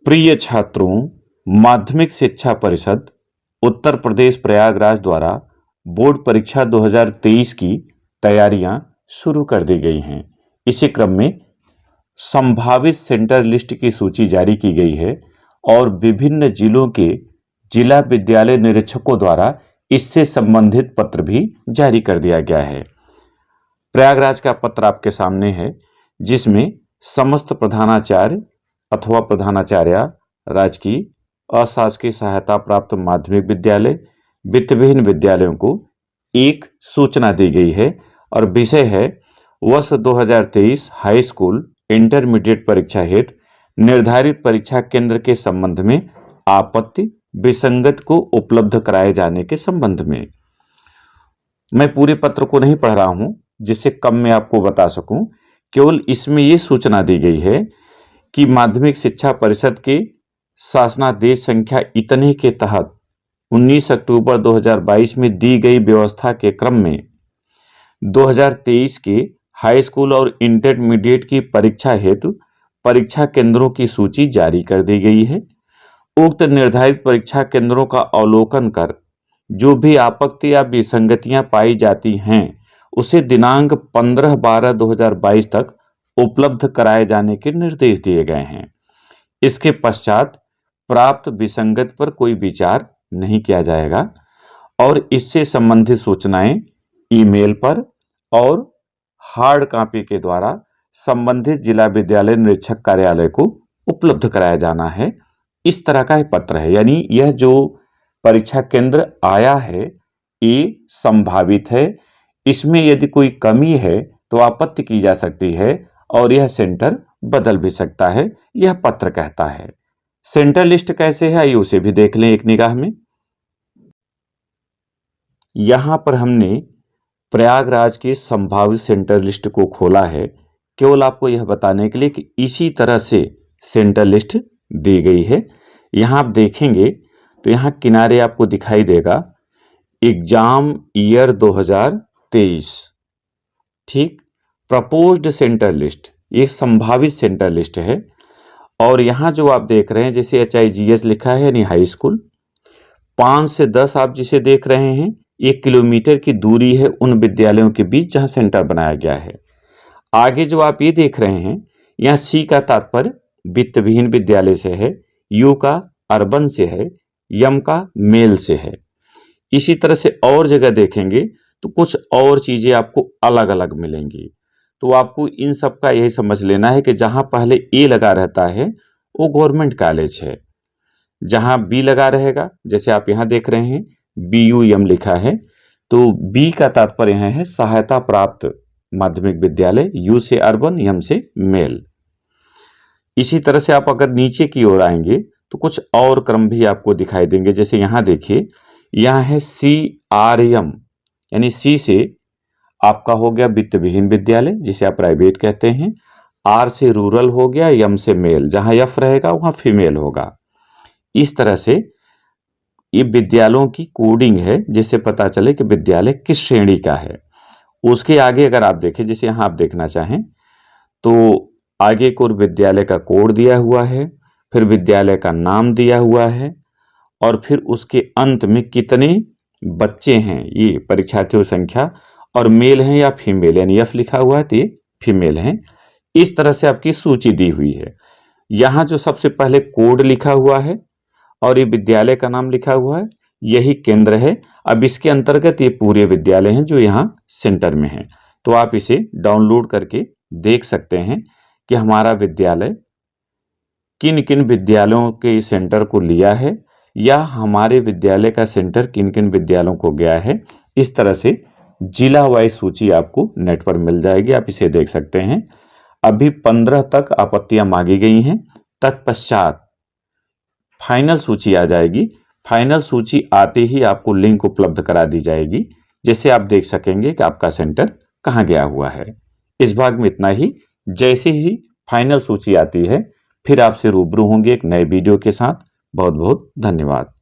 प्रिय छात्रों, माध्यमिक शिक्षा परिषद उत्तर प्रदेश प्रयागराज द्वारा बोर्ड परीक्षा 2023 की तैयारियां शुरू कर दी गई हैं। इसी क्रम में संभावित सेंटर लिस्ट की सूची जारी की गई है और विभिन्न जिलों के जिला विद्यालय निरीक्षकों द्वारा इससे संबंधित पत्र भी जारी कर दिया गया है। प्रयागराज का पत्र आपके सामने है, जिसमें समस्त प्रधानाचार्य अथवा प्रधानाचार्य, राजकीय, अशासकीय सहायता प्राप्त माध्यमिक विद्यालय, वित्तविहीन विद्यालयों को एक सूचना दी गई है और विषय है वर्ष 2023 हाई स्कूल इंटरमीडिएट परीक्षा हेतु निर्धारित परीक्षा केंद्र के संबंध में आपत्ति विसंगत को उपलब्ध कराए जाने के संबंध में। मैं पूरे पत्र को नहीं पढ़ रहा हूं, जिससे कम में आपको बता सकूं। केवल इसमें यह सूचना दी गई है कि माध्यमिक शिक्षा परिषद के शासनादेश संख्या इतने के तहत 19 अक्टूबर 2022 में दी गई व्यवस्था के क्रम में 2023 के हाई स्कूल और इंटरमीडिएट की परीक्षा हेतु परीक्षा केंद्रों की सूची जारी कर दी गई है। उक्त निर्धारित परीक्षा केंद्रों का अवलोकन कर जो भी आपत्ति या विसंगतियां पाई जाती हैं, उसे दिनांक 15/12/2022 तक उपलब्ध कराए जाने के निर्देश दिए गए हैं। इसके पश्चात प्राप्त विसंगत पर कोई विचार नहीं किया जाएगा और इससे संबंधित सूचनाएं ईमेल पर और हार्ड कॉपी के द्वारा संबंधित जिला विद्यालय निरीक्षक कार्यालय को उपलब्ध कराया जाना है। इस तरह का पत्र है, यानी यह जो परीक्षा केंद्र आया है ये संभावित है। इसमें यदि कोई कमी है तो आपत्ति की जा सकती है और यह सेंटर बदल भी सकता है, यह पत्र कहता है। सेंटर लिस्ट कैसे है आइए उसे भी देख लें एक निगाह में। यहां पर हमने प्रयागराज की संभावित सेंटर लिस्ट को खोला है, केवल आपको यह बताने के लिए कि इसी तरह से सेंटर लिस्ट दी गई है। यहां आप देखेंगे तो यहां किनारे आपको दिखाई देगा एग्जाम ईयर 2023, ठीक, प्रपोज्ड सेंटर लिस्ट, ये संभावित सेंटर लिस्ट है। और यहां जो आप देख रहे हैं जैसे HIGS लिखा है, यानी हाई स्कूल, 5 से 10 आप जिसे देख रहे हैं 1 किलोमीटर की दूरी है उन विद्यालयों के बीच जहां सेंटर बनाया गया है। आगे जो आप ये देख रहे हैं यहां C का तात्पर्य वित्तविहीन विद्यालय से है, U का अर्बन से है, M का मेल से है। इसी तरह से और जगह देखेंगे तो कुछ और चीजें आपको अलग अलग मिलेंगी। तो आपको इन सब का यही समझ लेना है कि जहां पहले A लगा रहता है वो गवर्नमेंट कॉलेज है, जहां B लगा रहेगा जैसे आप यहां देख रहे हैं BUM लिखा है, तो B का तात्पर्य यहां है सहायता प्राप्त माध्यमिक विद्यालय, U से अर्बन, M से मेल। इसी तरह से आप अगर नीचे की ओर आएंगे तो कुछ और क्रम भी आपको दिखाई देंगे। जैसे यहां देखिए, यहां है CRM, यानी C से आपका हो गया वित्तविहीन विद्यालय जिसे आप प्राइवेट कहते हैं, R से रूरल हो गया, M से मेल, जहां F रहेगा वहां फीमेल होगा। इस तरह से ये विद्यालयों की कोडिंग है जिससे पता चले कि विद्यालय किस श्रेणी का है। उसके आगे अगर आप देखें, जैसे यहां आप देखना चाहें तो आगे को विद्यालय का कोड दिया हुआ है, फिर विद्यालय का नाम दिया हुआ है और फिर उसके अंत में कितने बच्चे हैं, ये परीक्षार्थियों संख्या, और मेल हैं या फीमेल, यानी F लिखा हुआ है तो ये फीमेल हैं। इस तरह से आपकी सूची दी हुई है। यहां जो सबसे पहले कोड लिखा हुआ है और ये विद्यालय का नाम लिखा हुआ है, यही केंद्र है। अब इसके अंतर्गत ये पूरे विद्यालय हैं जो यहाँ सेंटर में हैं। तो आप इसे डाउनलोड करके देख सकते हैं कि हमारा विद्यालय किन किन विद्यालयों के सेंटर को लिया है या हमारे विद्यालय का सेंटर किन किन विद्यालयों को गया है। इस तरह से जिला वाइज सूची आपको नेट पर मिल जाएगी, आप इसे देख सकते हैं। अभी 15 तक आपत्तियां मांगी गई हैं, तत्पश्चात फाइनल सूची आ जाएगी। फाइनल सूची आते ही आपको लिंक उपलब्ध करा दी जाएगी, जिससे आप देख सकेंगे कि आपका सेंटर कहां गया हुआ है। इस भाग में इतना ही। जैसे ही फाइनल सूची आती है फिर आपसे रूबरू होंगे एक नए वीडियो के साथ। बहुत बहुत धन्यवाद।